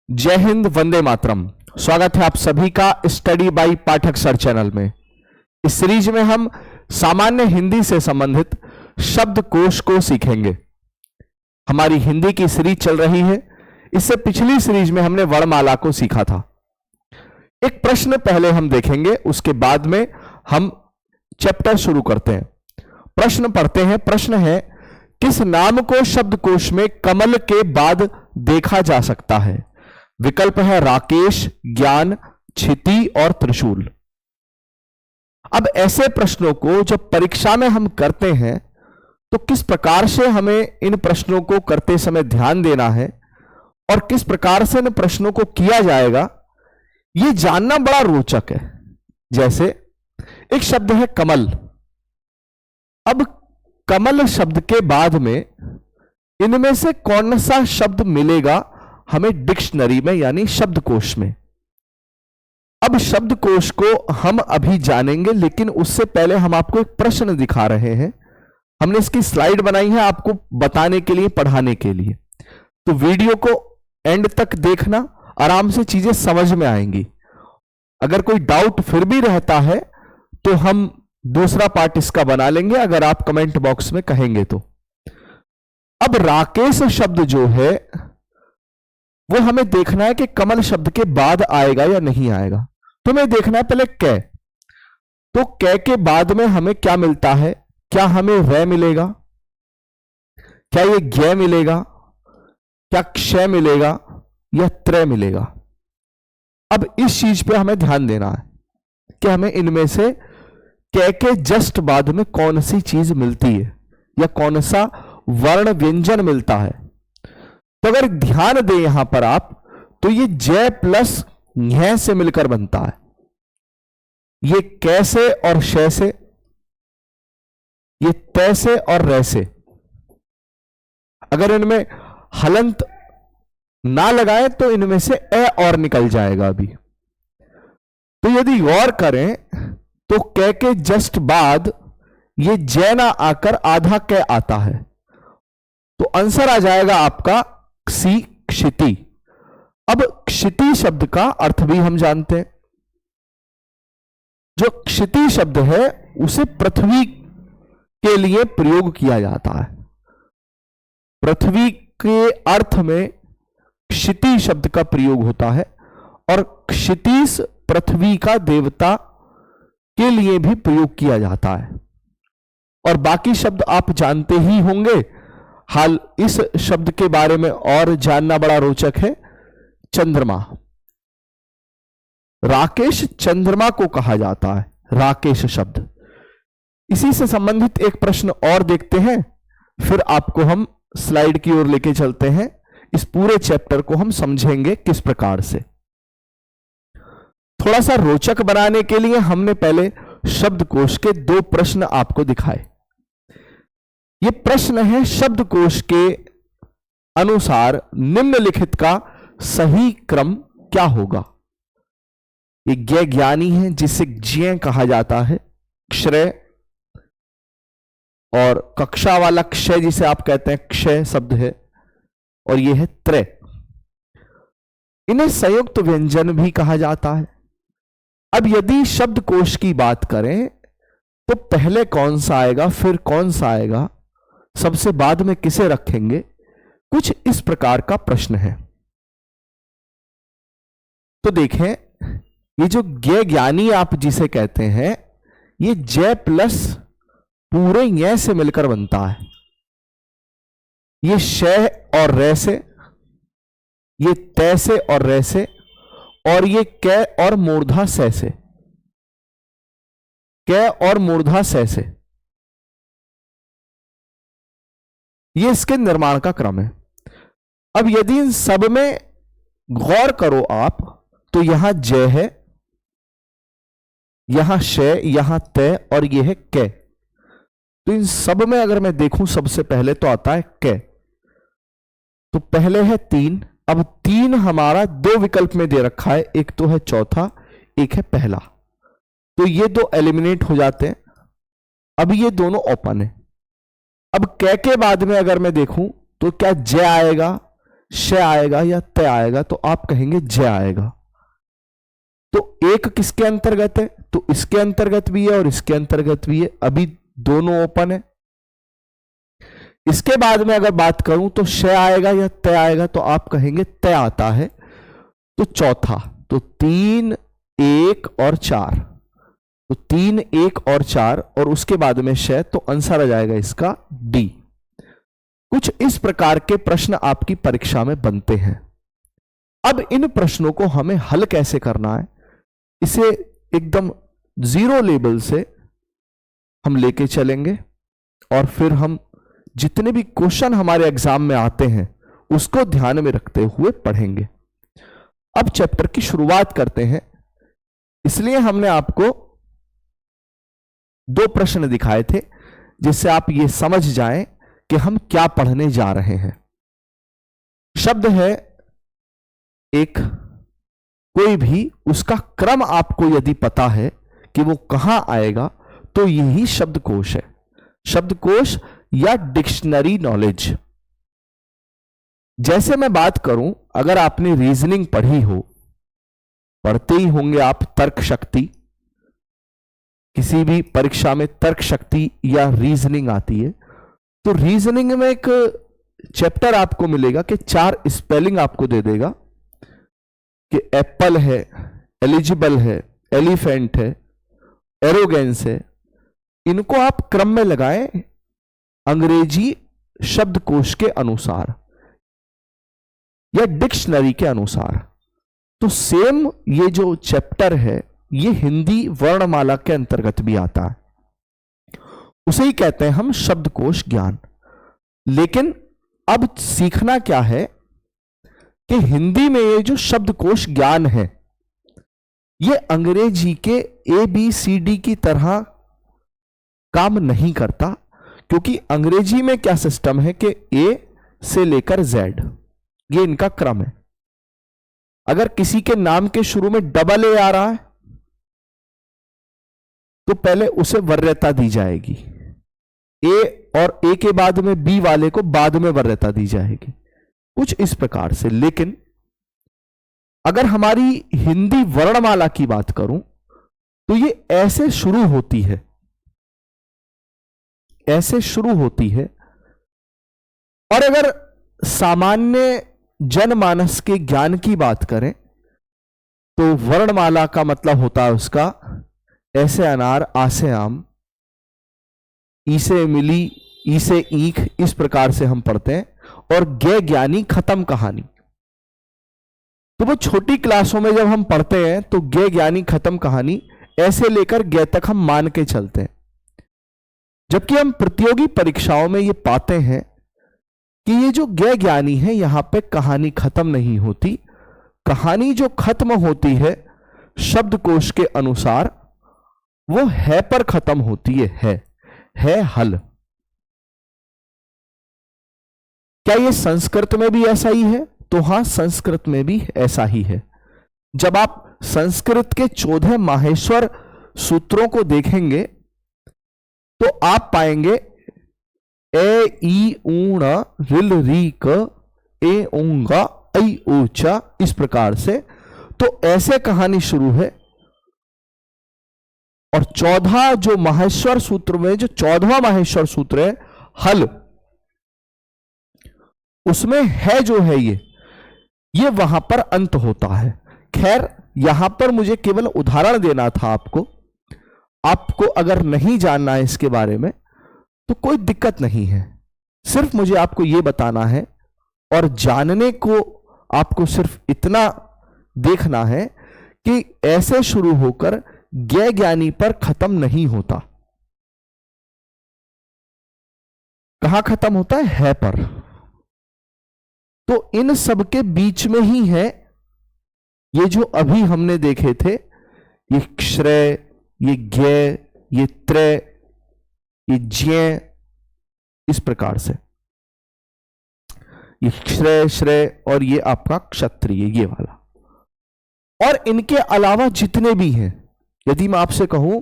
जय हिंद, वंदे मातरम। स्वागत है आप सभी का study by Pathak sir channel में। इस सीरीज में हम सामान्य हिंदी से संबंधित शब्दकोश को सीखेंगे। हमारी हिंदी की सीरीज चल रही है। इससे पिछली सीरीज में हमने वर्णमाला को सीखा था। एक प्रश्न पहले हम देखेंगे, उसके बाद में हम चैप्टर शुरू करते हैं। प्रश्न पढ़ते हैं। प्रश्न है, किस नाम को शब्दकोश में कमल के बाद देखा जा सकता है? विकल्प है राकेश, ज्ञान, क्षिति और त्रिशूल। अब ऐसे प्रश्नों को जब परीक्षा में हम करते हैं तो किस प्रकार से हमें इन प्रश्नों को करते समय ध्यान देना है और किस प्रकार से इन प्रश्नों को किया जाएगा, यह जानना बड़ा रोचक है। जैसे एक शब्द है कमल। अब कमल शब्द के बाद में इनमें से कौन सा शब्द मिलेगा हमें डिक्शनरी में, यानी शब्दकोश में? अब शब्दकोश को हम अभी जानेंगे, लेकिन उससे पहले हम आपको एक प्रश्न दिखा रहे हैं। हमने इसकी स्लाइड बनाई है आपको बताने के लिए, पढ़ाने के लिए। तो वीडियो को एंड तक देखना, आराम से चीजें समझ में आएंगी। अगर कोई डाउट फिर भी रहता है तो हम दूसरा पार्ट इसका बना लेंगे, अगर आप कमेंट बॉक्स में कहेंगे तो। अब राकेश शब्द जो है वो हमें देखना है कि कमल शब्द के बाद आएगा या नहीं आएगा। तो हमें देखना है पहले कै। तो कै के बाद में हमें क्या मिलता है? क्या हमें रै मिलेगा? क्या ये ज्ञ मिलेगा? क्या क्षय मिलेगा या त्रय मिलेगा? अब इस चीज पे हमें ध्यान देना है कि हमें इनमें से कै के जस्ट बाद में कौन सी चीज मिलती है या कौन सा वर्ण व्यंजन मिलता है। तो अगर ध्यान दें यहां पर आप, तो ये जय प्लस न्याय से मिलकर बनता है। ये कैसे और शय से, ये तय से और रै से। अगर इनमें हलंत ना लगाए तो इनमें से ए और निकल जाएगा अभी। तो यदि गौर करें तो कै के जस्ट बाद ये जय ना आकर आधा कै आता है, तो आंसर आ जाएगा आपका क्षि, क्षिति। अब क्षिति शब्द का अर्थ भी हम जानते हैं। जो क्षिति शब्द है उसे पृथ्वी के लिए प्रयोग किया जाता है। पृथ्वी के अर्थ में क्षिति शब्द का प्रयोग होता है और क्षितिज पृथ्वी का देवता के लिए भी प्रयोग किया जाता है। और बाकी शब्द आप जानते ही होंगे। हाल इस शब्द के बारे में और जानना बड़ा रोचक है। चंद्रमा। राकेश चंद्रमा को कहा जाता है, राकेश शब्द। इसी से संबंधित एक प्रश्न और देखते हैं, फिर आपको हम स्लाइड की ओर लेके चलते हैं। इस पूरे चैप्टर को हम समझेंगे किस प्रकार से। थोड़ा सा रोचक बनाने के लिए हमने पहले शब्दकोश के दो प्रश्न आपको दिखाए। ये प्रश्न है, शब्दकोश के अनुसार निम्नलिखित का सही क्रम क्या होगा? ये ज्ञ ज्ञानी है, जिसे ज्ञ कहा जाता है, क्षय, और कक्षा वाला क्षय जिसे आप कहते हैं, क्षय शब्द है, और यह है त्रय। इन्हें संयुक्त व्यंजन भी कहा जाता है। अब यदि शब्दकोश की बात करें तो पहले कौन सा आएगा, फिर कौन सा आएगा, सबसे बाद में किसे रखेंगे, कुछ इस प्रकार का प्रश्न है। तो देखें, ये जो ज्ञ ज्ञानी आप जिसे कहते हैं, ये जय प्लस पूरे य से मिलकर बनता है। ये शय और रै से, ये तय से और रै से, और ये कै और मूर्धा सै से, कै और मूर्धा सै से। ये इसके निर्माण का क्रम है। अब यदि इन सब में गौर करो आप, तो यहां जय है, यहां शय, यहां तय, और यह है कै। तो इन सब में अगर मैं देखूं, सबसे पहले तो आता है कै। तो पहले है 3। अब 3 हमारा दो विकल्प में दे रखा है, एक तो है चौथा, एक है पहला। तो ये दो एलिमिनेट हो जाते हैं। अब ये दोनों ओपन है। अब कै के बाद में अगर मैं देखूं तो क्या जय आएगा श आएगा या त आएगा, तो आप कहेंगे ज आएगा। तो एक किसके अंतर्गत है, तो इसके अंतर्गत भी है और इसके अंतर्गत भी है, अभी दोनों ओपन है। इसके बाद में अगर बात करूं तो श आएगा या त आएगा, तो आप कहेंगे त आता है। तो चौथा, तो 3, 1 और 4, तो 3, 1 और 4 और उसके बाद में श, तो आंसर आ जाएगा इसका डी। कुछ इस प्रकार के प्रश्न आपकी परीक्षा में बनते हैं। अब इन प्रश्नों को हमें हल कैसे करना है, इसे एकदम जीरो लेवल से हम लेके चलेंगे और फिर हम जितने भी क्वेश्चन हमारे एग्जाम में आते हैं उसको ध्यान में रखते हुए पढ़ेंगे। अब चैप्टर की शुरुआत करते हैं। इसलिए हमने आपको 2 प्रश्न दिखाए थे जिससे आप ये समझ जाएं कि हम क्या पढ़ने जा रहे हैं। शब्द है एक, कोई भी उसका क्रम आपको यदि पता है कि वो कहां आएगा, तो यही शब्दकोश है। शब्दकोश या डिक्शनरी नॉलेज। जैसे मैं बात करूं, अगर आपने रीजनिंग पढ़ी हो, पढ़ते ही होंगे आप तर्क शक्ति, किसी भी परीक्षा में तर्क शक्ति या रीजनिंग आती है, तो रीजनिंग में एक चैप्टर आपको मिलेगा कि 4 स्पेलिंग आपको दे देगा कि एप्पल है, एलिजिबल है, एलिफेंट है, एरोगेंस है। इनको आप क्रम में लगाएं अंग्रेजी शब्दकोश के अनुसार या डिक्शनरी के अनुसार। तो सेम ये जो चैप्टर है ये हिंदी वर्णमाला के अंतर्गत भी आता है, उसे ही कहते हैं हम शब्दकोश ज्ञान। लेकिन अब सीखना क्या है कि हिंदी में ये जो शब्दकोश ज्ञान है ये अंग्रेजी के ABCD की तरह काम नहीं करता, क्योंकि अंग्रेजी में क्या सिस्टम है कि A से लेकर Z ये इनका क्रम है। अगर किसी के नाम के शुरू में डबल A आ रहा है तो पहले उसे वरीयता दी जाएगी, A और A के बाद में B वाले को बाद में वरीयता दी जाएगी, कुछ इस प्रकार से। लेकिन अगर हमारी हिंदी वर्णमाला की बात करूं तो ये ऐसे शुरू होती है, ऐसे शुरू होती है। और अगर सामान्य जनमानस के ज्ञान की बात करें तो वर्णमाला का मतलब होता है उसका ऐसे अनार, आ से आम, ई से मिली, ई से ईख, इस प्रकार से हम पढ़ते हैं। और गे ज्ञानी खत्म कहानी, तो वो छोटी क्लासों में जब हम पढ़ते हैं तो गे ज्ञानी खत्म कहानी ऐसे लेकर गे तक हम मान के चलते हैं। जबकि हम प्रतियोगी परीक्षाओं में ये पाते हैं कि ये जो गे ज्ञानी है यहां पे कहानी खत्म नहीं होती। कहानी जो खत्म होती है शब्दकोश के अनुसार वो है पर खत्म होती है हल। क्या ये संस्कृत में भी ऐसा ही है? तो हां, संस्कृत में भी ऐसा ही है। जब आप संस्कृत के 14 माहेश्वर सूत्रों को देखेंगे तो आप पाएंगे ए ई ऊण रिल री क ए ऊंगा ऐ ऊचा, इस प्रकार से। तो ऐसे कहानी शुरू है। और 14 जो माहेश्वर सूत्र में जो 14वां माहेश्वर सूत्र है हल, उसमें है जो है ये वहां पर अंत होता है। खैर, यहां पर मुझे केवल उदाहरण देना था आपको अगर नहीं जानना है इसके बारे में तो कोई दिक्कत नहीं है। सिर्फ मुझे आपको यह बताना है और जानने को आपको सिर्फ इतना देखना है कि ऐसे शुरू होकर ज्ञ ज्ञानी पर खत्म नहीं होता। कहां खत्म होता है पर। तो इन सब के बीच में ही है ये जो अभी हमने देखे थे, ये श्रेय, ये ज्ञ, ये त्रय, ये ज्ञ, इस प्रकार से ये श्रेय और ये आपका क्षत्रिय, ये वाला। और इनके अलावा जितने भी हैं, यदि मैं आपसे कहूं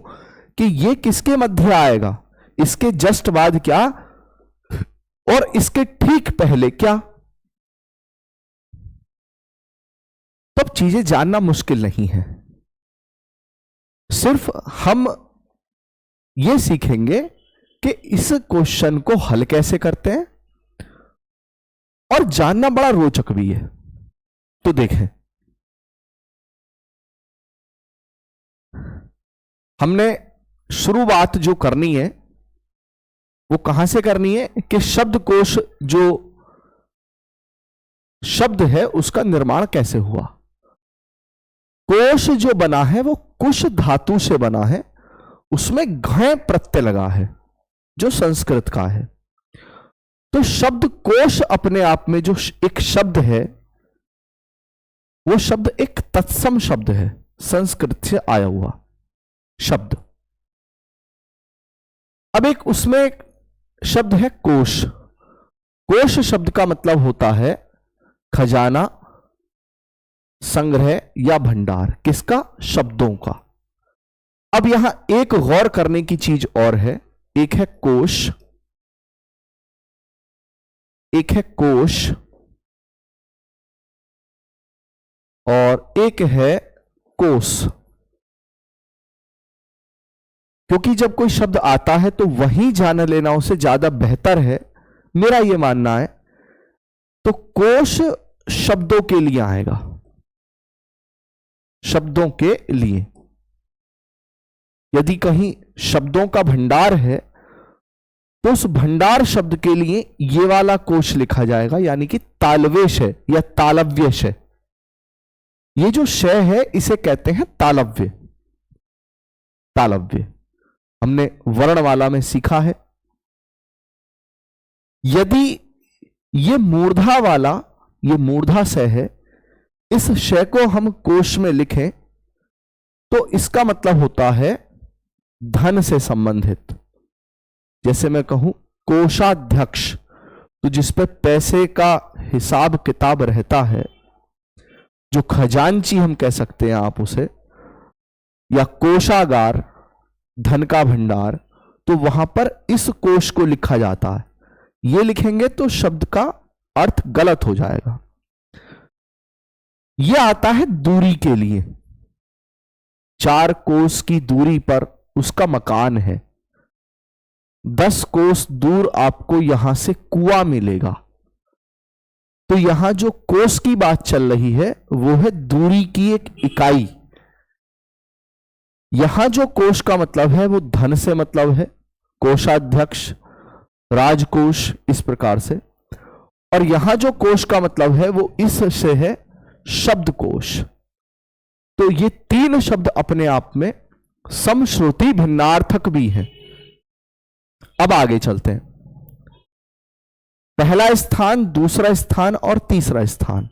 कि ये किसके मध्य आएगा, इसके जस्ट बाद क्या और इसके ठीक पहले क्या, चीजें जानना मुश्किल नहीं है। सिर्फ हम ये सीखेंगे कि इस क्वेश्चन को हल कैसे करते हैं, और जानना बड़ा रोचक भी है। तो देखें, हमने शुरुआत जो करनी है वो कहां से करनी है कि शब्दकोश जो शब्द है उसका निर्माण कैसे हुआ। कोश जो बना है वो कुश धातु से बना है, उसमें घय प्रत्यय लगा है जो संस्कृत का है। तो शब्दकोश अपने आप में जो एक शब्द है वो शब्द एक तत्सम शब्द है, संस्कृत से आया हुआ शब्द। अब एक उसमें एक शब्द है कोश। कोश शब्द का मतलब होता है खजाना, संग्रह या भंडार। किसका? शब्दों का। अब यहां एक गौर करने की चीज और है, एक है कोश, एक है कोश और एक है कोस। क्योंकि जब कोई शब्द आता है तो वही जान लेना उसे ज्यादा बेहतर है, मेरा यह मानना है। तो कोश शब्दों के लिए आएगा, शब्दों के लिए। यदि कहीं शब्दों का भंडार है तो उस भंडार शब्द के लिए ये वाला कोश लिखा जाएगा, यानी कि तालवेश है या तालव्यश है। ये जो शय है इसे कहते हैं तालव्य। तालव्य हमने वर्णमाला में सीखा है। यदि ये मूर्धा वाला, ये मूर्धा शय है, इस शय को हम कोश में लिखें तो इसका मतलब होता है धन से संबंधित। जैसे मैं कहूं कोषाध्यक्ष, तो जिस पे पैसे का हिसाब किताब रहता है, जो खजांची हम कह सकते हैं आप उसे, या कोषागार, धन का भंडार, तो वहां पर इस कोश को लिखा जाता है। ये लिखेंगे तो शब्द का अर्थ गलत हो जाएगा। यह आता है दूरी के लिए। 4 कोस की दूरी पर उसका मकान है, 10 कोस दूर आपको यहां से कुआं मिलेगा। तो यहां जो कोस की बात चल रही है वो है दूरी की एक इकाई। यहां जो कोश का मतलब है वो धन से मतलब है, कोषाध्यक्ष, राजकोष, इस प्रकार से। और यहां जो कोश का मतलब है वो इस से है शब्दकोश। तो ये 3 शब्द अपने आप में समश्रुति भिन्नार्थक भी हैं। अब आगे चलते हैं। पहला स्थान, दूसरा स्थान और तीसरा स्थान।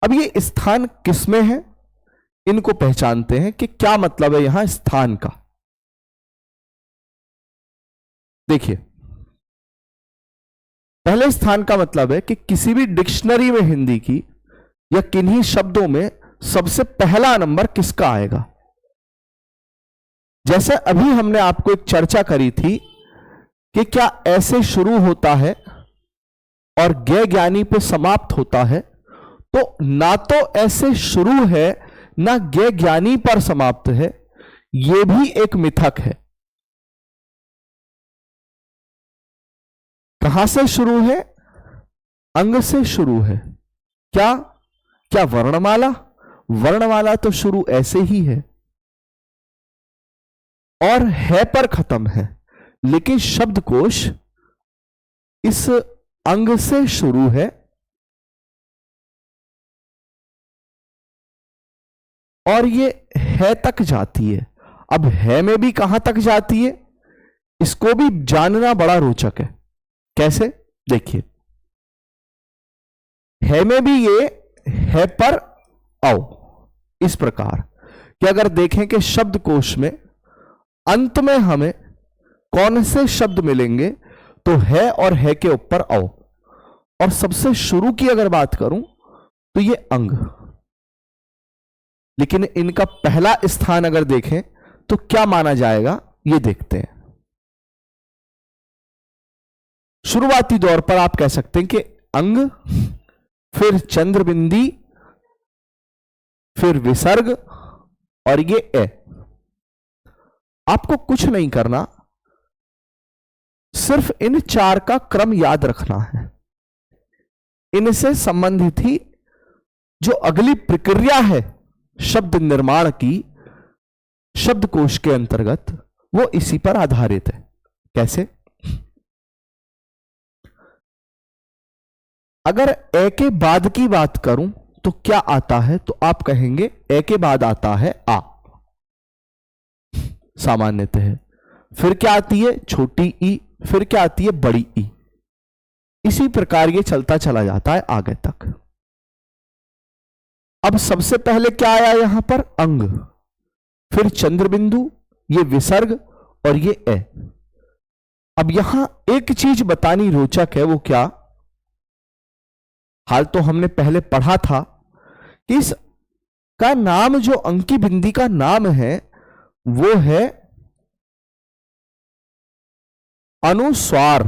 अब ये स्थान किसमें है, इनको पहचानते हैं कि क्या मतलब है यहां स्थान का। देखिए, पहले स्थान का मतलब है कि किसी भी डिक्शनरी में हिंदी की या किन्हीं शब्दों में सबसे पहला नंबर किसका आएगा। जैसे अभी हमने आपको एक चर्चा करी थी कि क्या ऐसे शुरू होता है और ज्ञ ज्ञानी पे समाप्त होता है, तो ना तो ऐसे शुरू है ना ज्ञ ज्ञानी पर समाप्त है, यह भी एक मिथक है। कहां से शुरू है? अंग से शुरू है। क्या क्या वर्णमाला? वर्णमाला तो शुरू ऐसे ही है और है पर खत्म है, लेकिन शब्दकोश इस अंग से शुरू है और ये है तक जाती है। अब है में भी कहां तक जाती है, इसको भी जानना बड़ा रोचक है। कैसे? देखिए, है में भी ये है पर आओ, इस प्रकार कि अगर देखें कि शब्दकोश में अंत में हमें कौन से शब्द मिलेंगे, तो है और है के ऊपर आओ। और सबसे शुरू की अगर बात करूं तो ये अंग। लेकिन इनका पहला स्थान अगर देखें तो क्या माना जाएगा, ये देखते हैं। शुरुआती दौर पर आप कह सकते हैं कि अंग, फिर चंद्रबिंदी, फिर विसर्ग और ये ए। आपको कुछ नहीं करना, सिर्फ इन चार का क्रम याद रखना है। इनसे संबंधित ही जो अगली प्रक्रिया है शब्द निर्माण की शब्दकोश के अंतर्गत, वो इसी पर आधारित है। कैसे? अगर ए के बाद की बात करूं तो क्या आता है, तो आप कहेंगे ए के बाद आता है आ, सामान्यतः। फिर क्या आती है? छोटी ई। फिर क्या आती है? बड़ी ई। इसी प्रकार ये चलता चला जाता है आगे तक। अब सबसे पहले क्या आया यहां पर? अंग, फिर चंद्र बिंदु, ये विसर्ग और ये ए। अब यहां एक चीज बतानी रोचक है, वो क्या? हाल तो हमने पहले पढ़ा था कि इस का नाम, जो अंकी बिंदी का नाम है, वो है अनुस्वार।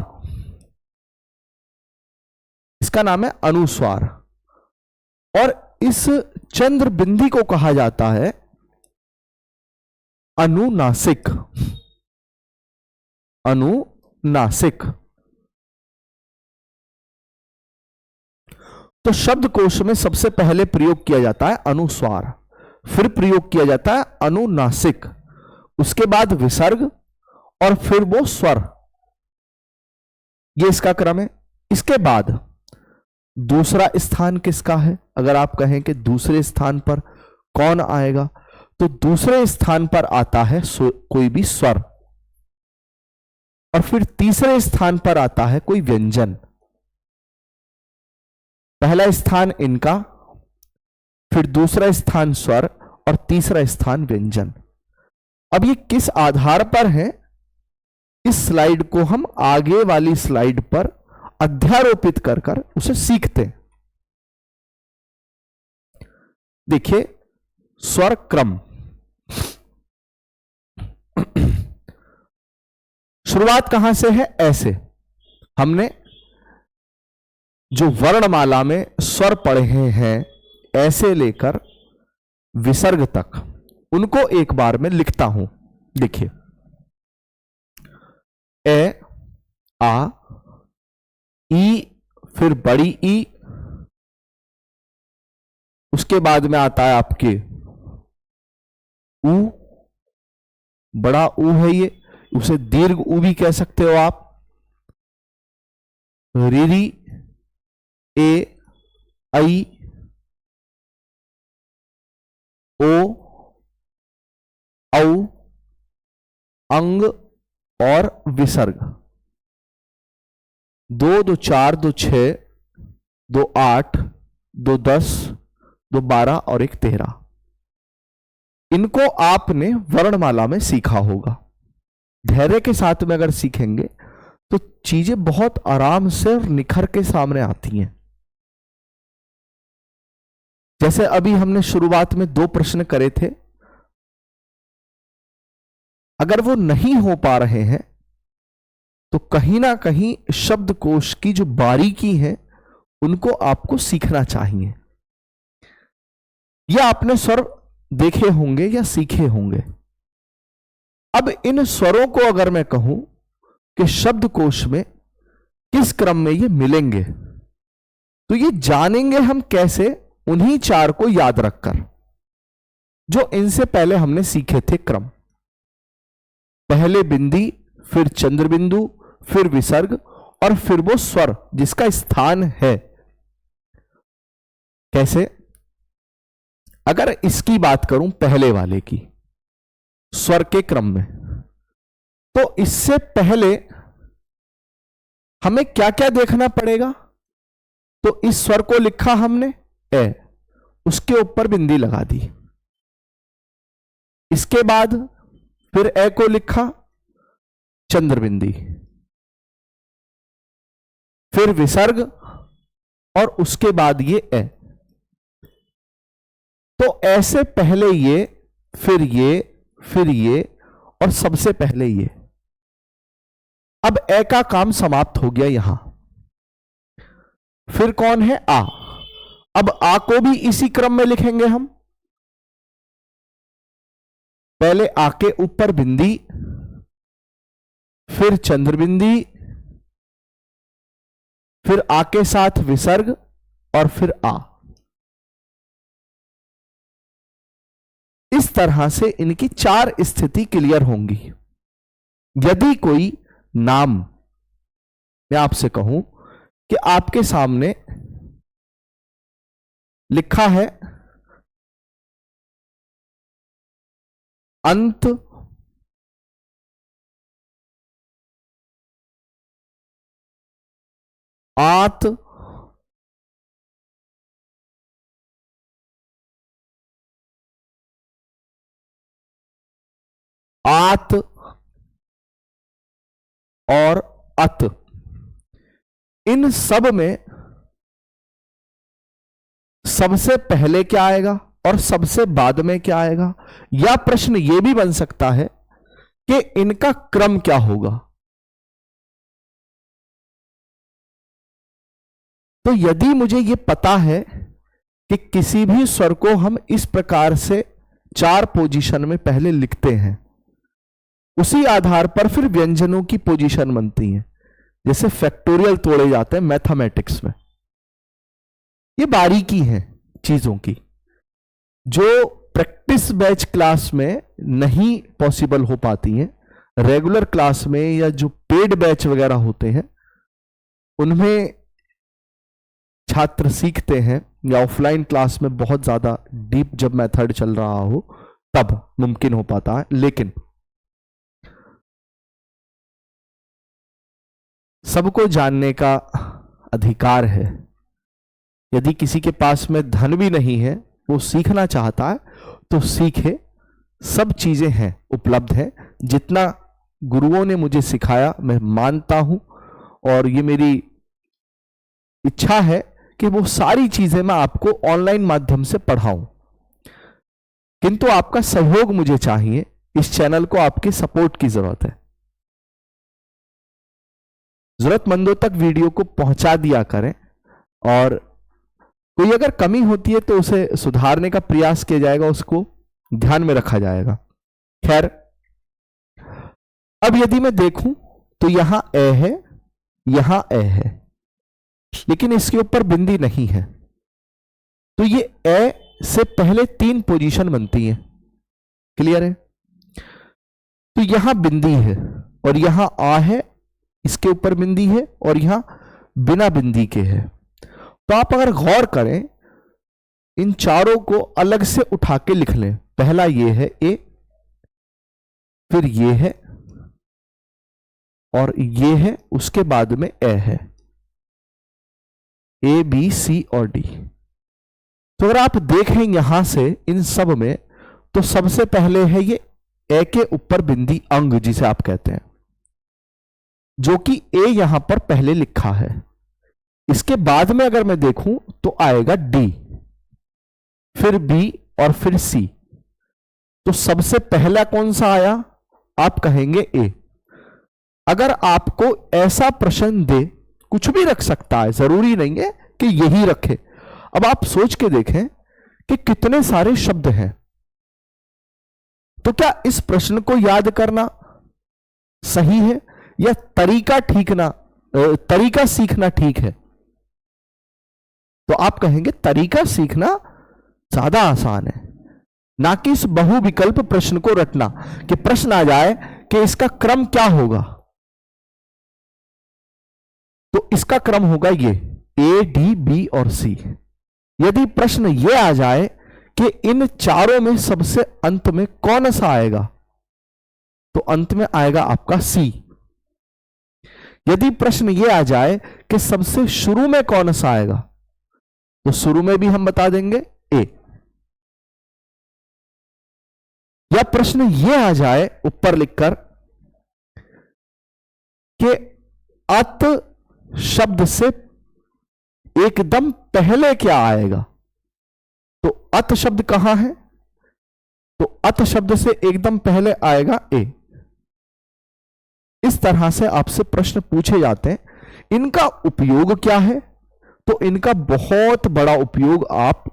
इसका नाम है अनुस्वार। और इस चंद्र बिंदी को कहा जाता है अनुनासिक। अनुनासिक। तो शब्दकोश में सबसे पहले प्रयोग किया जाता है अनुस्वार, फिर प्रयोग किया जाता है अनुनासिक, उसके बाद विसर्ग और फिर वो स्वर। ये इसका क्रम है। इसके बाद दूसरा स्थान किसका है? अगर आप कहें कि दूसरे स्थान पर कौन आएगा, तो दूसरे स्थान पर आता है कोई भी स्वर, और फिर तीसरे स्थान पर आता है कोई व्यंजन। पहला स्थान इनका, फिर दूसरा स्थान स्वर और तीसरा स्थान व्यंजन। अब ये किस आधार पर है, इस स्लाइड को हम आगे वाली स्लाइड पर अध्यारोपित कर कर उसे सीखते हैं। देखिए, स्वर क्रम। शुरुआत कहां से है? ऐसे। हमने जो वर्णमाला में स्वर पढ़े हैं, ऐसे लेकर विसर्ग तक, उनको एक बार में लिखता हूं। देखिए, ए, आ, ई, फिर बड़ी ई, उसके बाद में आता है आपके ऊ, बड़ा ऊ है ये, उसे दीर्घ ऊ भी कह सकते हो आप। रीरी, ए, आई, ओ, औ, अंग और विसर्ग। 2, 2, 4, 2, 6, 2, 8, 2, 10, 2, 12 और 1, 13। इनको आपने वर्णमाला में सीखा होगा। धैर्य के साथ में अगर सीखेंगे तो चीजें बहुत आराम से और निखर के सामने आती हैं। जैसे अभी हमने शुरुआत में 2 प्रश्न करे थे, अगर वो नहीं हो पा रहे हैं तो कहीं ना कहीं शब्दकोश की जो बारीकी है उनको आपको सीखना चाहिए। या आपने स्वर देखे होंगे या सीखे होंगे। अब इन स्वरों को अगर मैं कहूं कि शब्दकोश में किस क्रम में ये मिलेंगे, तो ये जानेंगे हम कैसे? उन्हीं 4 को याद रखकर जो इनसे पहले हमने सीखे थे क्रम। पहले बिंदी, फिर चंद्र बिंदु, फिर विसर्ग और फिर वो स्वर जिसका स्थान है। कैसे? अगर इसकी बात करूं, पहले वाले की, स्वर के क्रम में, तो इससे पहले हमें क्या क्या देखना पड़ेगा? तो इस स्वर को लिखा हमने ए, उसके ऊपर बिंदी लगा दी। इसके बाद फिर ए को लिखा चंद्र बिंदी, फिर विसर्ग और उसके बाद ये ए। तो ऐसे पहले ये, फिर ये, फिर ये और सबसे पहले ये। अब ए का काम समाप्त हो गया यहां। फिर कौन है? आ। अब आ को भी इसी क्रम में लिखेंगे हम। पहले आ के ऊपर बिंदी, फिर चंद्र बिंदी, फिर आ के साथ विसर्ग और फिर आ। इस तरह से इनकी 4 स्थिति क्लियर होंगी। यदि कोई नाम मैं आपसे कहूं कि आपके सामने लिखा है अंत, आत, आत और अत, इन सब में सबसे पहले क्या आएगा और सबसे बाद में क्या आएगा? या प्रश्न यह भी बन सकता है कि इनका क्रम क्या होगा। तो यदि मुझे यह पता है कि किसी भी स्वर को हम इस प्रकार से 4 पोजीशन में पहले लिखते हैं, उसी आधार पर फिर व्यंजनों की पोजीशन बनती है, जैसे फैक्टोरियल तोड़े जाते हैं मैथमेटिक्स में। ये बारीकी है चीजों की, जो प्रैक्टिस बैच क्लास में नहीं पॉसिबल हो पाती हैं। रेगुलर क्लास में या जो पेड बैच वगैरह होते हैं उनमें छात्र सीखते हैं, या ऑफलाइन क्लास में बहुत ज्यादा डीप जब मेथड चल रहा हो तब मुमकिन हो पाता है। लेकिन सबको जानने का अधिकार है। यदि किसी के पास में धन भी नहीं है, वो सीखना चाहता है तो सीखे। सब चीजें हैं, उपलब्ध है। जितना गुरुओं ने मुझे सिखाया मैं मानता हूं, और ये मेरी इच्छा है कि वो सारी चीजें मैं आपको ऑनलाइन माध्यम से पढ़ाऊं। किंतु आपका सहयोग मुझे चाहिए। इस चैनल को आपके सपोर्ट की जरूरत है। जरूरतमंदों तक वीडियो को पहुंचा दिया करें, और कोई अगर कमी होती है तो उसे सुधारने का प्रयास किया जाएगा, उसको ध्यान में रखा जाएगा। खैर, अब यदि मैं देखूं तो यहां ए है, यहां ए है, लेकिन इसके ऊपर बिंदी नहीं है। तो ये ए से पहले 3 पोजीशन बनती है। क्लियर है? तो यहां बिंदी है और यहां आ है, इसके ऊपर बिंदी है, और यहां बिना बिंदी के है। तो आप अगर गौर करें, इन चारों को अलग से उठा के लिख लें। पहला ये है ए, फिर ये है, और ये है, उसके बाद में ए है। ए बी सी और डी। तो अगर आप देखें यहां से इन सब में, तो सबसे पहले है ये ए के ऊपर बिंदी अंग, जिसे आप कहते हैं, जो कि ए यहां पर पहले लिखा है। इसके बाद में अगर मैं देखूं तो आएगा डी, फिर बी और फिर सी। तो सबसे पहला कौन सा आया? आप कहेंगे ए। अगर आपको ऐसा प्रश्न दे, कुछ भी रख सकता है, जरूरी नहीं है कि यही रखे। अब आप सोच के देखें कि कितने सारे शब्द हैं। तो क्या इस प्रश्न को याद करना सही है, या तरीका सीखना ठीक है? तो आप कहेंगे तरीका सीखना ज्यादा आसान है, ना कि इस बहुविकल्प प्रश्न को रटना, कि प्रश्न आ जाए कि इसका क्रम क्या होगा। तो इसका क्रम होगा ये ए डी बी और सी। यदि प्रश्न ये आ जाए कि इन चारों में सबसे अंत में कौन सा आएगा, तो अंत में आएगा आपका सी। यदि प्रश्न ये आ जाए कि सबसे शुरू में कौन सा आएगा, तो शुरू में भी हम बता देंगे ए। या प्रश्न ये आ जाए ऊपर लिखकर कि अत शब्द से एकदम पहले क्या आएगा, तो अत शब्द कहां है? तो अत शब्द से एकदम पहले आएगा ए। इस तरह से आपसे प्रश्न पूछे जाते हैं। इनका उपयोग क्या है? तो इनका बहुत बड़ा उपयोग आप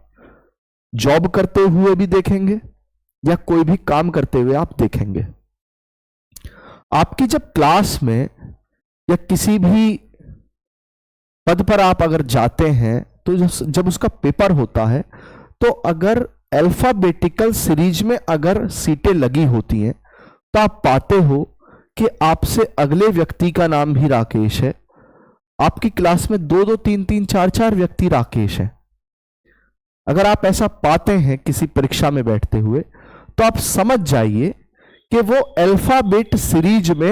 जॉब करते हुए भी देखेंगे, या कोई भी काम करते हुए आप देखेंगे। आपकी जब क्लास में या किसी भी पद पर आप अगर जाते हैं तो जब उसका पेपर होता है तो अगर अल्फाबेटिकल सीरीज में अगर सीटें लगी होती हैं तो आप पाते हो कि आपसे अगले व्यक्ति का नाम भी राकेश है। आपकी क्लास में दो दो तीन तीन चार चार व्यक्ति राकेश हैं। अगर आप ऐसा पाते हैं किसी परीक्षा में बैठते हुए तो आप समझ जाइए कि वो अल्फाबेट सीरीज में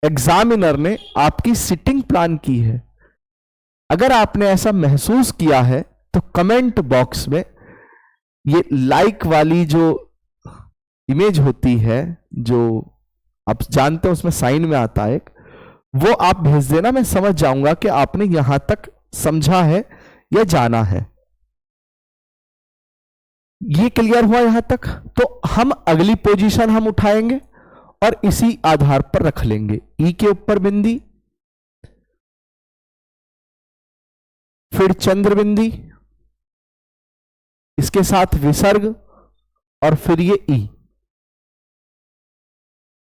एग्जामिनर ने आपकी सिटिंग प्लान की है। अगर आपने ऐसा महसूस किया है तो कमेंट बॉक्स में ये लाइक वाली जो इमेज होती है, जो आप जानते हैं उसमें साइन में आता है, वो आप भेज देना। मैं समझ जाऊंगा कि आपने यहां तक समझा है या जाना है। ये क्लियर हुआ यहां तक? तो हम अगली पोजीशन हम उठाएंगे और इसी आधार पर रख लेंगे। ई के ऊपर बिंदी, फिर चंद्र बिंदी, इसके साथ विसर्ग और फिर ये ई।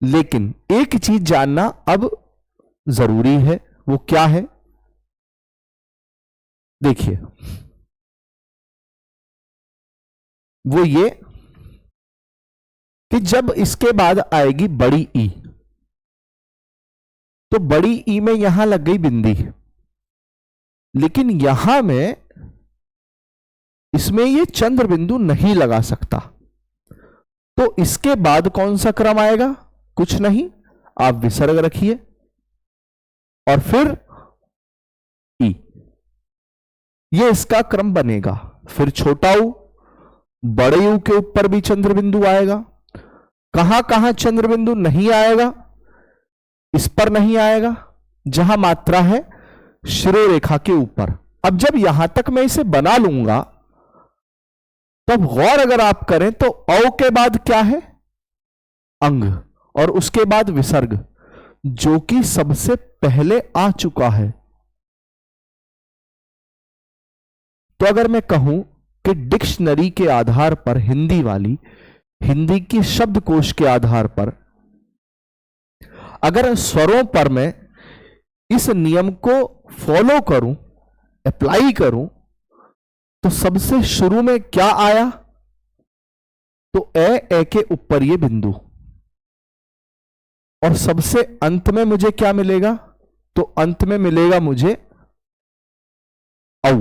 लेकिन एक चीज जानना अब जरूरी है, वो क्या है? देखिए, वो ये कि जब इसके बाद आएगी बड़ी ई तो बड़ी ई में यहां लग गई बिंदी, लेकिन यहां में इसमें ये चंद्र बिंदु नहीं लगा सकता। तो इसके बाद कौन सा क्रम आएगा? कुछ नहीं, आप विसर्ग रखिए और फिर ई, ये इसका क्रम बनेगा। फिर छोटा ऊ, बड़े यू के ऊपर भी चंद्र बिंदु आएगा। कहां कहां चंद्र बिंदु नहीं आएगा? इस पर नहीं आएगा जहां मात्रा है शिरोरेखा के ऊपर। अब जब यहां तक मैं इसे बना लूंगा तब गौर अगर आप करें तो औ के बाद क्या है? अंग, और उसके बाद विसर्ग, जो कि सबसे पहले आ चुका है। तो अगर मैं कहूं कि डिक्शनरी के आधार पर, हिंदी वाली, हिंदी की शब्दकोश के आधार पर अगर स्वरों पर मैं इस नियम को फॉलो करूं, अप्लाई करूं, तो सबसे शुरू में क्या आया? तो ए के ऊपर ये बिंदु, और सबसे अंत में मुझे क्या मिलेगा? तो अंत में मिलेगा मुझे औ।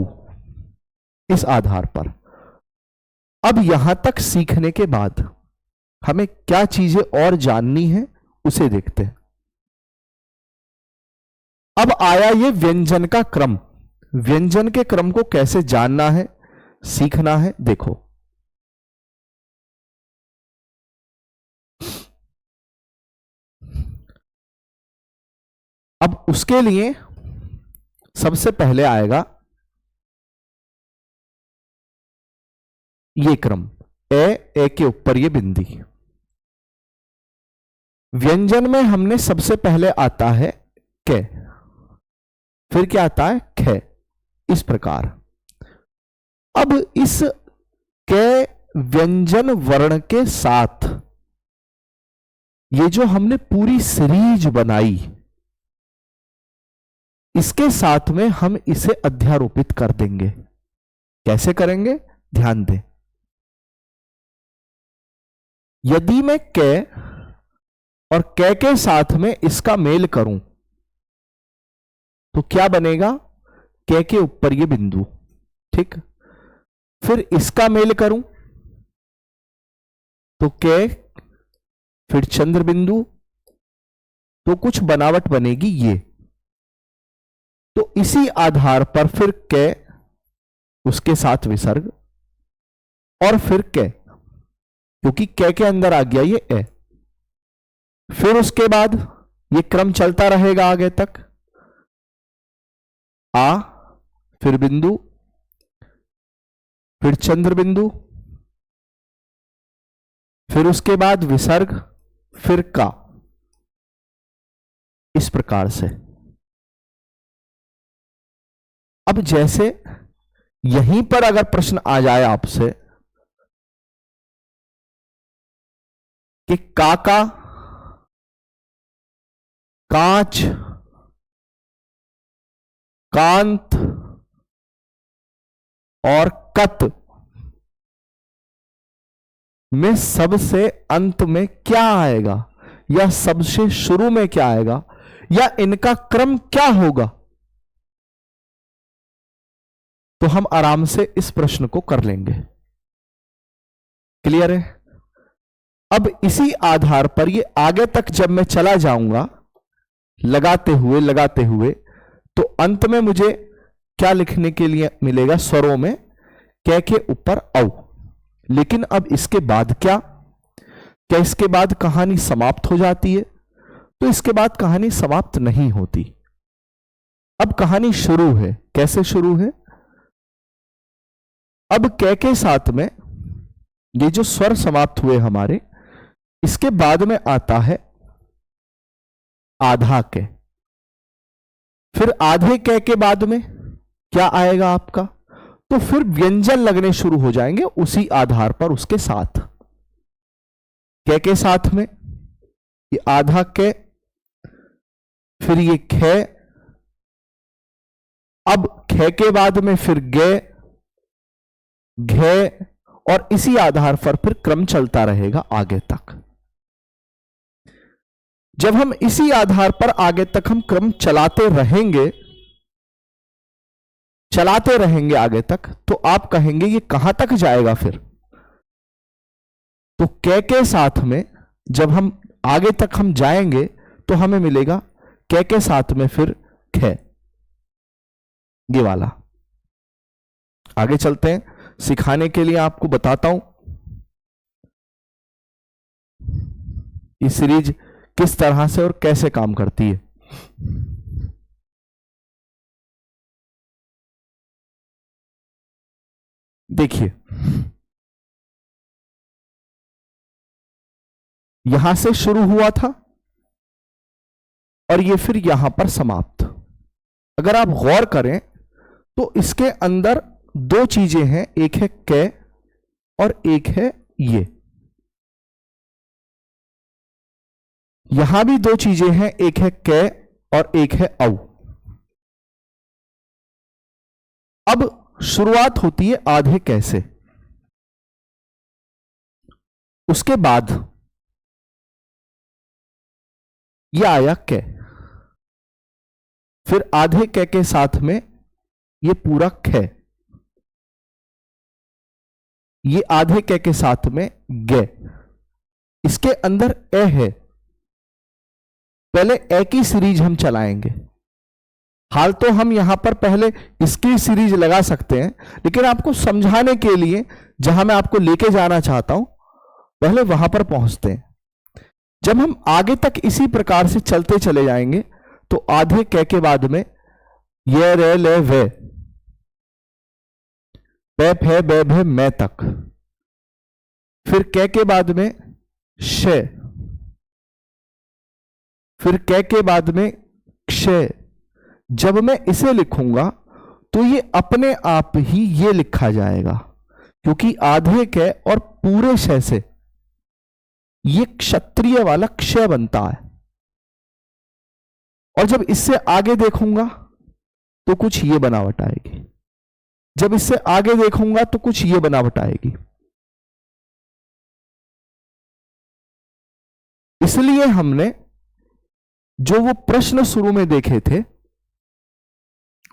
इस आधार पर अब यहां तक सीखने के बाद हमें क्या चीजें और जाननी है उसे देखते हैं। अब आया ये व्यंजन का क्रम। व्यंजन के क्रम को कैसे जानना है, सीखना है, देखो। अब उसके लिए सबसे पहले आएगा ये क्रम, ए के ऊपर ये बिंदी। व्यंजन में हमने सबसे पहले आता है कै, फिर क्या आता है? ख। इस प्रकार अब इस कै व्यंजन वर्ण के साथ ये जो हमने पूरी सीरीज बनाई, इसके साथ में हम इसे अध्यारोपित कर देंगे। कैसे करेंगे? ध्यान दें। यदि मैं कै और कै के साथ में इसका मेल करूं तो क्या बनेगा? कै के ऊपर ये बिंदु, ठीक। फिर इसका मेल करूं तो कै, फिर चंद्र बिंदु, तो कुछ बनावट बनेगी ये। तो इसी आधार पर फिर कै, उसके साथ विसर्ग, और फिर कै, क्योंकि कै के अंदर आ गया ये ए। फिर उसके बाद ये क्रम चलता रहेगा आगे तक, आ, फिर बिंदु, फिर चंद्र बिंदु, फिर उसके बाद विसर्ग, फिर का। इस प्रकार से अब जैसे यहीं पर अगर प्रश्न आ जाए आपसे कि काका, कांच, कांत और कत में सबसे अंत में क्या आएगा, या सबसे शुरू में क्या आएगा, या इनका क्रम क्या होगा। तो हम आराम से इस प्रश्न को कर लेंगे। क्लियर है? अब इसी आधार पर ये आगे तक जब मैं चला जाऊंगा लगाते हुए, तो अंत में मुझे क्या लिखने के लिए मिलेगा, स्वरों में कै के ऊपर औ। लेकिन अब इसके बाद क्या इसके बाद कहानी समाप्त हो जाती है? तो इसके बाद कहानी समाप्त नहीं होती। अब कहानी शुरू है। कैसे शुरू है? अब कै के साथ में ये जो स्वर समाप्त हुए हमारे, इसके बाद में आता है आधा कै। फिर आधे कै के बाद में क्या आएगा आपका? तो फिर व्यंजन लगने शुरू हो जाएंगे उसी आधार पर, उसके साथ। कै के साथ में ये आधा कै, फिर ये खे, अब खे के बाद में फिर गे, घे, और इसी आधार पर फिर क्रम चलता रहेगा आगे तक। जब हम इसी आधार पर आगे तक हम क्रम चलाते रहेंगे आगे तक, तो आप कहेंगे ये कहां तक जाएगा फिर? तो कै के साथ में जब हम आगे तक हम जाएंगे तो हमें मिलेगा कै के साथ में फिर खे, ये वाला। आगे चलते हैं, सिखाने के लिए आपको बताता हूं ये सीरीज किस तरह से और कैसे काम करती है। देखिए, यहां से शुरू हुआ था और ये फिर यहां पर समाप्त। अगर आप गौर करें तो इसके अंदर दो चीजें हैं, एक है कै और एक है ये। यहां भी दो चीजें हैं, एक है कै और एक है औ। अब शुरुआत होती है आधे कै से, उसके बाद ये आया कै, फिर आधे कै के साथ में ये पूरा खे, ये आधे कै के साथ में गे। इसके अंदर ए है, पहले ए की सीरीज हम चलाएंगे। हाल तो हम यहां पर पहले इसकी सीरीज लगा सकते हैं, लेकिन आपको समझाने के लिए जहां मैं आपको लेके जाना चाहता हूं पहले वहां पर पहुंचते हैं। जब हम आगे तक इसी प्रकार से चलते चले जाएंगे तो आधे कै के बाद में ये रे ले वे, पे फे बे भे मैं तक, फिर कै के बाद में शे, फिर कै के बाद में क्षय। जब मैं इसे लिखूंगा तो ये अपने आप ही ये लिखा जाएगा, क्योंकि आधे कै और पूरे शय से ये क्षत्रिय वाला क्षय बनता है। और जब इससे आगे देखूंगा तो कुछ ये बनावट आएगी, जब इससे आगे देखूंगा तो कुछ ये बनावट आएगी। इसलिए हमने जो वो प्रश्न शुरू में देखे थे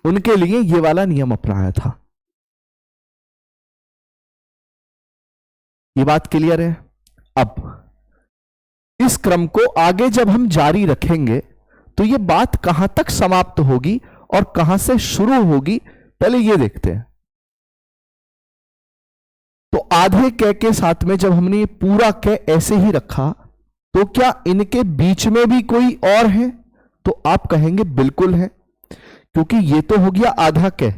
उनके लिए ये वाला नियम अपनाया था। ये बात क्लियर है? अब इस क्रम को आगे जब हम जारी रखेंगे तो ये बात कहां तक समाप्त होगी और कहां से शुरू होगी, पहले ये देखते हैं। तो आधे कै के साथ में जब हमने ये पूरा कै ऐसे ही रखा तो क्या इनके बीच में भी कोई और है? तो आप कहेंगे बिल्कुल है, क्योंकि ये तो हो गया आधा कै,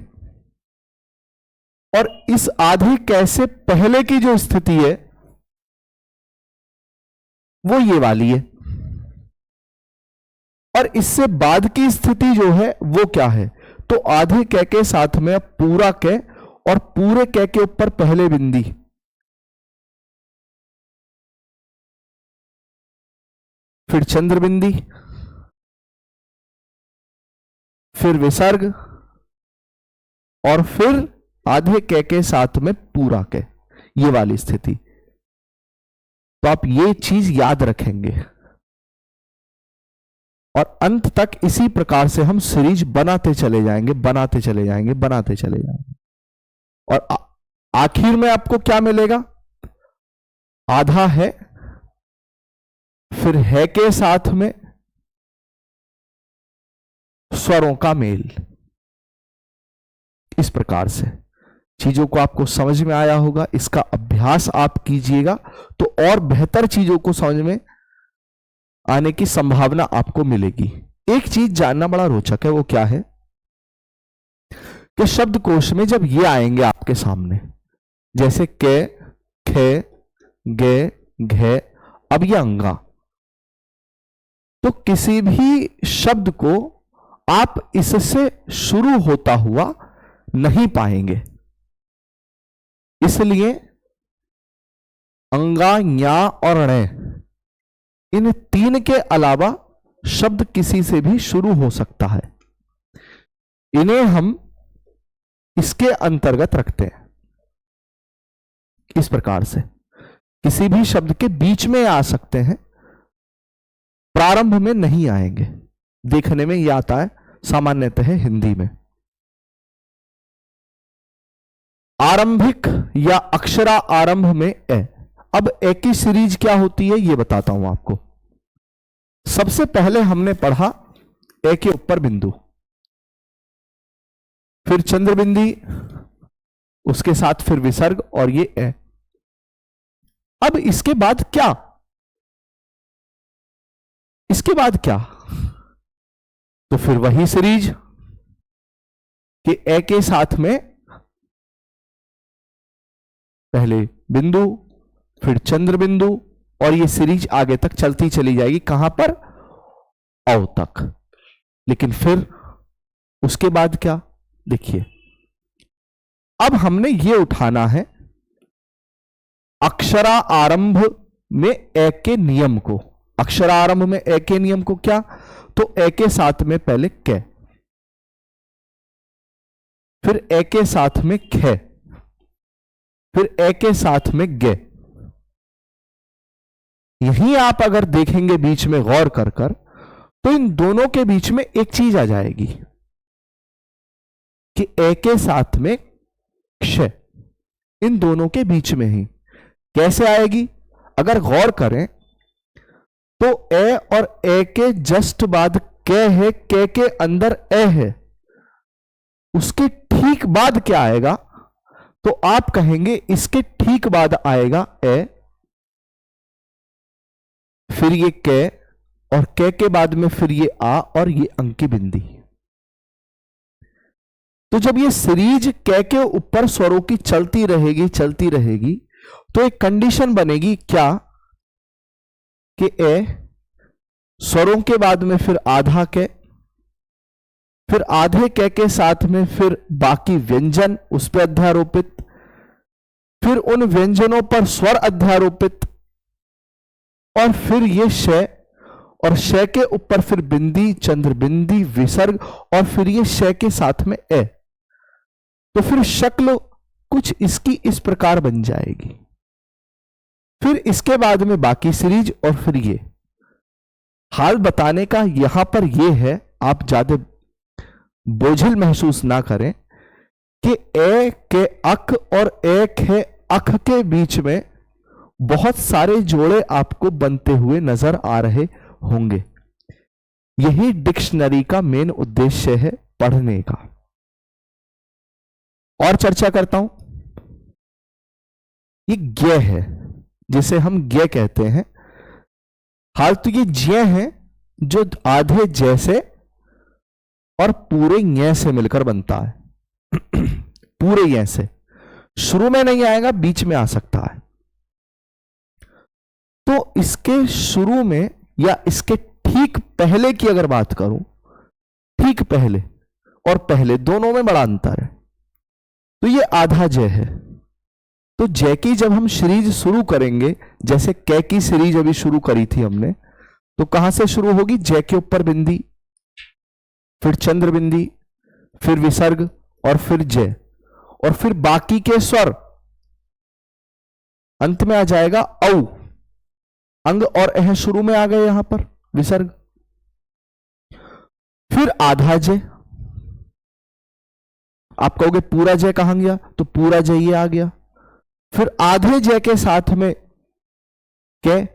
और इस आधे कै से पहले की जो स्थिति है वो ये वाली है, और इससे बाद की स्थिति जो है वो क्या है? तो आधे कै के साथ में पूरा कै और पूरे कै के ऊपर पहले बिंदी, फिर चंद्रबिंदी, फिर विसर्ग, और फिर आधे कै के साथ में पूरा कै, ये वाली स्थिति। तो आप ये चीज याद रखेंगे और अंत तक इसी प्रकार से हम सीरीज बनाते चले जाएंगे, बनाते चले जाएंगे, बनाते चले जाएंगे। और आखिर में आपको क्या मिलेगा? आधा है, फिर है के साथ में स्वरों का मेल। इस प्रकार से चीजों को आपको समझ में आया होगा। इसका अभ्यास आप कीजिएगा तो और बेहतर चीजों को समझ में आने की संभावना आपको मिलेगी। एक चीज जानना बड़ा रोचक है, वो क्या है कि शब्दकोश में जब ये आएंगे आपके सामने, जैसे के, खे, गे, घे, अब ये अंगा, तो किसी भी शब्द को आप इससे शुरू होता हुआ नहीं पाएंगे। इसलिए अंगा, ञा और णे, इन तीन के अलावा शब्द किसी से भी शुरू हो सकता है। इन्हें हम इसके अंतर्गत रखते हैं। इस प्रकार से किसी भी शब्द के बीच में आ सकते हैं, प्रारंभ में नहीं आएंगे। देखने में यह आता है सामान्यतः हिंदी में। आरंभिक या अक्षरा आरंभ में ए। अब ए की सीरीज क्या होती है ये बताता हूं आपको। सबसे पहले हमने पढ़ा ए के ऊपर बिंदु, फिर चंद्रबिंदी, उसके साथ फिर विसर्ग और ये ए। अब इसके बाद क्या? इसके बाद क्या? तो फिर वही सीरीज कि ए के साथ में पहले बिंदु, फिर चंद्र बिंदु, और ये सीरीज आगे तक चलती चली जाएगी। कहां पर? औ तक। लेकिन फिर उसके बाद क्या? देखिए, अब हमने ये उठाना है अक्षरा आरंभ में ए के नियम को। अक्षरा आरंभ में ए के नियम को क्या? तो ए के साथ में पहले कै, फिर ए के साथ में खे, फिर ए के साथ में गे। यहीं आप अगर देखेंगे बीच में गौर कर कर, तो इन दोनों के बीच में एक चीज आ जाएगी कि ए के साथ में क्ष, इन दोनों के बीच में ही। कैसे आएगी? अगर गौर करें तो ए और ए के जस्ट बाद कै है, कै के अंदर ए है, उसके ठीक बाद क्या आएगा? तो आप कहेंगे इसके ठीक बाद आएगा ए, फिर ये कै, और कै के बाद में फिर ये आ और ये अंकी बिंदी। तो जब ये सीरीज कै के ऊपर स्वरों की चलती रहेगी, तो एक कंडीशन बनेगी क्या? कि ए स्वरों के बाद में फिर आधा कै, फिर आधे कै के साथ में फिर बाकी व्यंजन उस पर अध्यारोपित, फिर उन व्यंजनों पर स्वर अध्यारोपित, और फिर ये शय, और शय के ऊपर फिर बिंदी, चंद्र बिंदी, विसर्ग, और फिर ये शय के साथ में ए। तो फिर शक्ल कुछ इसकी इस प्रकार बन जाएगी। फिर इसके बाद में बाकी सीरीज, और फिर ये। हाल बताने का यहां पर ये है, आप ज्यादा बोझिल महसूस ना करें, कि ए के अक और ए के अख के बीच में बहुत सारे जोड़े आपको बनते हुए नजर आ रहे होंगे। यही डिक्शनरी का मेन उद्देश्य है, पढ़ने का। और चर्चा करता हूं। ये ज्ञ है, जिसे हम ज्ञ कहते हैं। हाल तो ये ज्ञ है जो आधे जैसे और पूरे ञ से मिलकर बनता है। पूरे ञ से शुरू में नहीं आएगा, बीच में आ सकता है। तो इसके शुरू में या इसके ठीक पहले की अगर बात करूं, ठीक पहले और पहले दोनों में बड़ा अंतर है। तो ये आधा जय है। तो जय की जब हम सीरीज शुरू करेंगे, जैसे कै की सीरीज अभी शुरू करी थी हमने, तो कहां से शुरू होगी? जय के ऊपर बिंदी, फिर चंद्र बिंदी, फिर विसर्ग और फिर जय, और फिर बाकी के स्वर अंत में आ जाएगा औ। अंग और अह शुरू में आ गए यहां पर विसर्ग, फिर आधा जय। आप कहोगे पूरा जय कहां गया? तो पूरा जय ये आ गया। फिर आधे जय के साथ में के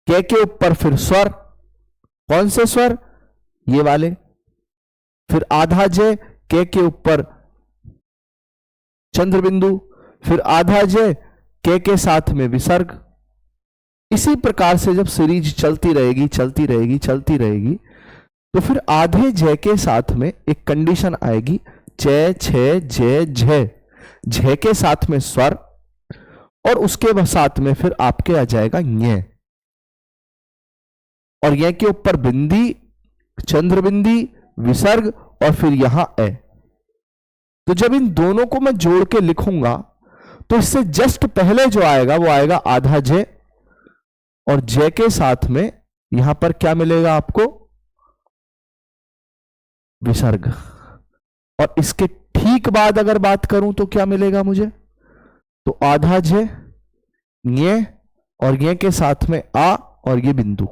के ऊपर फिर स्वर, कौन से स्वर? ये वाले। फिर आधा जय के ऊपर चंद्र बिंदु, फिर आधा जय के साथ में विसर्ग। इसी प्रकार से जब सीरीज चलती रहेगी चलती रहेगी चलती रहेगी, तो फिर आधे जय के साथ में एक कंडीशन आएगी, जय छे जय झय, झय के साथ में स्वर, और उसके साथ में फिर आपके आ जाएगा ञ, और य के ऊपर बिंदी, चंद्र बिंदी, विसर्ग, और फिर यहां ए। तो जब इन दोनों को मैं जोड़ के लिखूंगा तो इससे जस्ट पहले जो आएगा वो आएगा आधा जय, और जय के साथ में यहां पर क्या मिलेगा आपको? विसर्ग। और इसके ठीक बाद अगर बात करूं तो क्या मिलेगा मुझे? तो आधा जय, ञ, और ञ के साथ में आ, और ये बिंदु।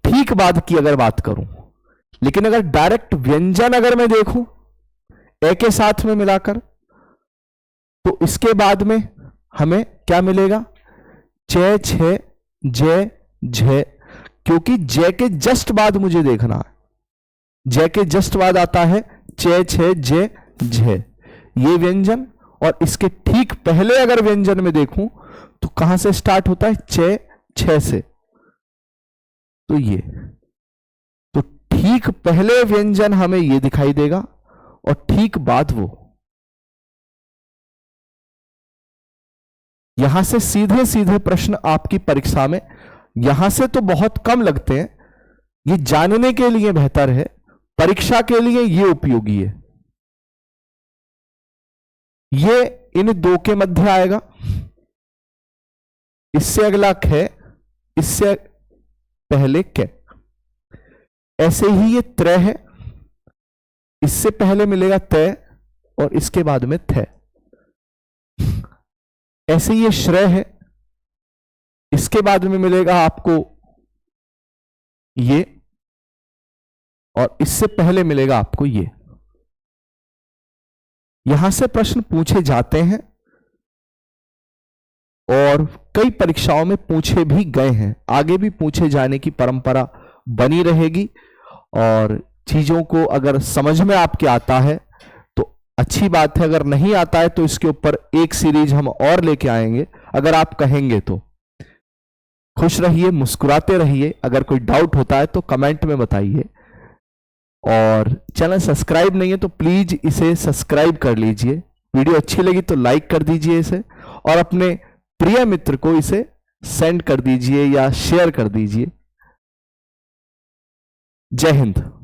ठीक बाद की अगर बात करूं, लेकिन अगर डायरेक्ट व्यंजन अगर मैं देखूं ए के साथ में मिलाकर, तो इसके बाद में हमें क्या मिलेगा? जय छे जय झय, क्योंकि जय के जस्ट बाद मुझे देखना है, जय के जस्ट बाद आता है चे छे जय झय, ये व्यंजन। और इसके ठीक पहले अगर व्यंजन में देखूं तो कहां से स्टार्ट होता है? चे छे से। तो ये, तो ठीक पहले व्यंजन हमें ये दिखाई देगा, और ठीक बाद वो। यहां से सीधे सीधे प्रश्न आपकी परीक्षा में यहां से तो बहुत कम लगते हैं, ये जानने के लिए बेहतर है, परीक्षा के लिए ये उपयोगी है। ये इन दो के मध्य आएगा, इससे अगला ख, इससे पहले क। ऐसे ही ये त्रय है, इससे पहले मिलेगा तय, और इसके बाद में थ। ऐसे ही ये श्रेय है, इसके बाद में मिलेगा आपको ये, और इससे पहले मिलेगा आपको ये। यहां से प्रश्न पूछे जाते हैं और कई परीक्षाओं में पूछे भी गए हैं, आगे भी पूछे जाने की परंपरा बनी रहेगी। और चीजों को अगर समझ में आपके आता है तो अच्छी बात है, अगर नहीं आता है तो इसके ऊपर एक सीरीज हम और लेके आएंगे, अगर आप कहेंगे तो। खुश रहिए, मुस्कुराते रहिए। अगर कोई डाउट होता है तो कमेंट में बताइए, और चैनल सब्सक्राइब नहीं है तो प्लीज इसे सब्सक्राइब कर लीजिए। वीडियो अच्छी लगी तो लाइक कर दीजिए इसे, और अपने प्रिय मित्र को इसे सेंड कर दीजिए या शेयर कर दीजिए। जय हिंद।